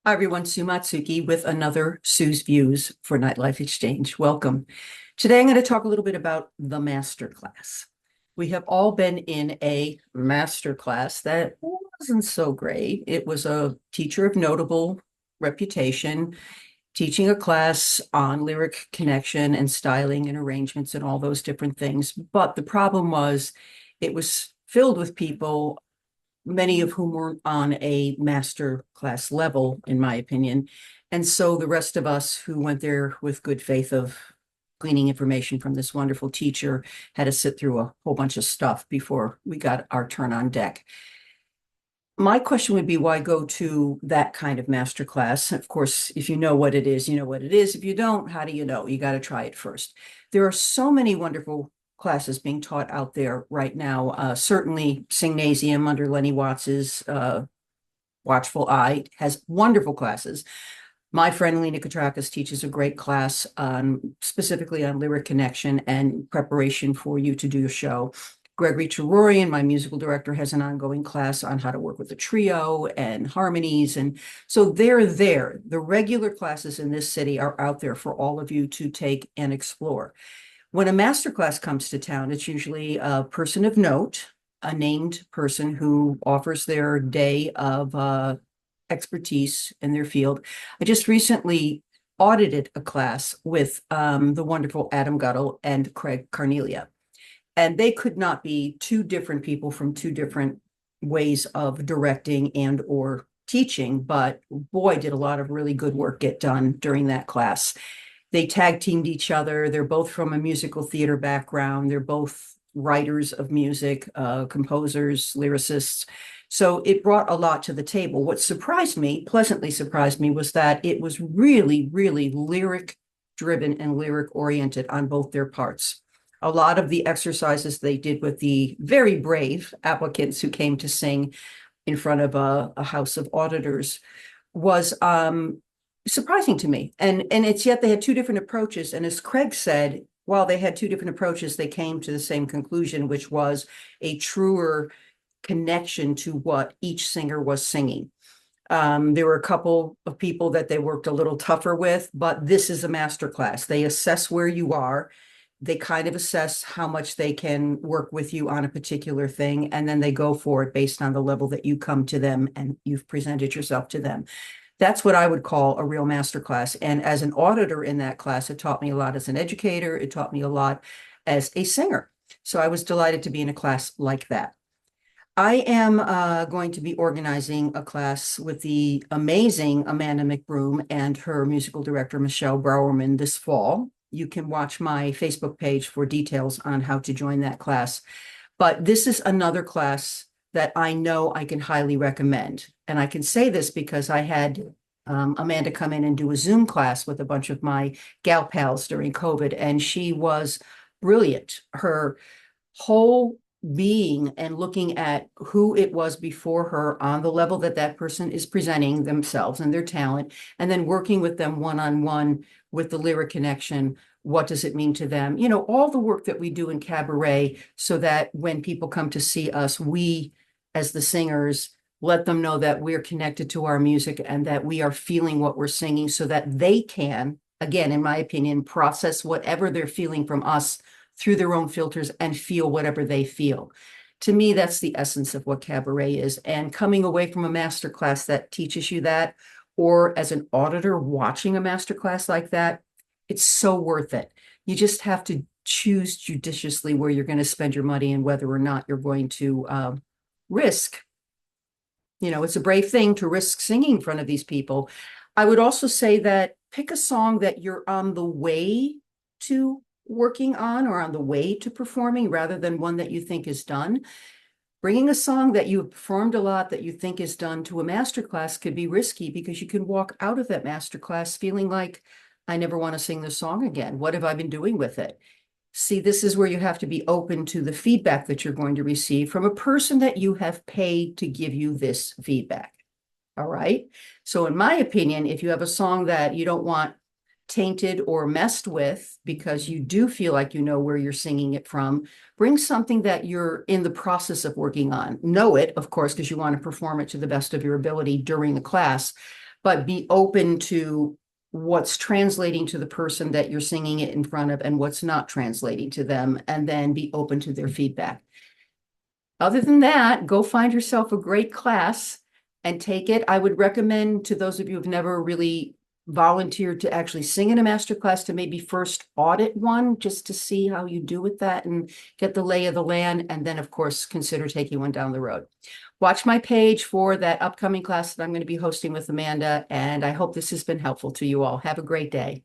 Hi everyone, Sue Matsuki with another Sue's Views for Nightlife Exchange. Welcome. Today I'm going to talk a little bit about the master class. We have all been in a master class that wasn't so great. It was a teacher of notable reputation teaching a class on lyric connection and styling and arrangements and all those different things. But the problem was it was filled with people, many of whom were on a master class level, in my opinion. And so the rest of us who went there with good faith of gleaning information from this wonderful teacher had to sit through a whole bunch of stuff before we got our turn on deck. My question would be, why go to that kind of master class? Of course, if you know what it is, you know what it is. If you don't, how do you know? You got to try it first. There are so many wonderful classes being taught out there right now. Certainly, Singnasium under Lenny Watts's Watchful Eye has wonderful classes. My friend Lena Katrakis teaches a great class specifically on lyric connection and preparation for you to do a show. Gregory Terrorian, my musical director, has an ongoing class on how to work with a trio and harmonies. And so they're there. The regular classes in this city are out there for all of you to take and explore. When a master class comes to town, it's usually a person of note, a named person who offers their day of expertise in their field. I just recently audited a class with the wonderful Adam Guttel and Craig Carnelia. And they could not be two different people from two different ways of directing and or teaching, but boy, did a lot of really good work get done during that class. They tag teamed each other. They're both from a musical theater background. They're both writers of music, composers, lyricists. So it brought a lot to the table. What surprised me, pleasantly surprised me, was that it was really, really lyric driven and lyric oriented on both their parts. A lot of the exercises they did with the very brave applicants who came to sing in front of a house of auditors was surprising to me. And it's yet they had two different approaches. And as Craig said, while they had two different approaches, they came to the same conclusion, which was a truer connection to what each singer was singing. There were a couple of people that they worked a little tougher with, but this is a master class. They assess where you are. They kind of assess how much they can work with you on a particular thing, and then they go for it based on the level that you come to them and you've presented yourself to them. That's what I would call a real master class. And as an auditor in that class, it taught me a lot as an educator. It taught me a lot as a singer. So I was delighted to be in a class like that. I am going to be organizing a class with the amazing Amanda McBroom and her musical director, Michelle Browerman, this fall. You can watch my Facebook page for details on how to join that class. But this is another class that I know I can highly recommend. And I can say this because I had Amanda come in and do a Zoom class with a bunch of my gal pals during COVID, and she was brilliant. Her whole being and looking at who it was before her on the level that that person is presenting themselves and their talent, and then working with them one-on-one with the lyric connection. What does it mean to them? You know, all the work that we do in cabaret, so that when people come to see us, we, as the singers, let them know that we're connected to our music and that we are feeling what we're singing, so that they can, again, in my opinion, process whatever they're feeling from us through their own filters and feel whatever they feel. To me, that's the essence of what cabaret is. And coming away from a master class that teaches you that, or as an auditor watching a master class like that, it's so worth it. You just have to choose judiciously where you're going to spend your money and whether or not you're going to risk. You know, it's a brave thing to risk singing in front of these people. I would also say that pick a song that you're on the way to working on or on the way to performing, rather than one that you think is done. Bringing a song that you've performed a lot that you think is done to a master class could be risky, because you can walk out of that master class feeling like, I never want to sing this song again. What have I been doing with it? See, this is where you have to be open to the feedback that you're going to receive from a person that you have paid to give you this feedback. All right. So in my opinion, if you have a song that you don't want tainted or messed with, because you do feel like you know where you're singing it from, bring something that you're in the process of working on. Know it, of course, because you want to perform it to the best of your ability during the class. but be open to what's translating to the person that you're singing it in front of and what's not translating to them, and then be open to their feedback. Other than that, go find yourself a great class and take it. I would recommend to those of you who've never really volunteered to actually sing in a master class to maybe first audit one just to see how you do with that and get the lay of the land. And then, of course, consider taking one down the road. Watch my page for that upcoming class that I'm going to be hosting with Amanda. And I hope this has been helpful to you all. Have a great day.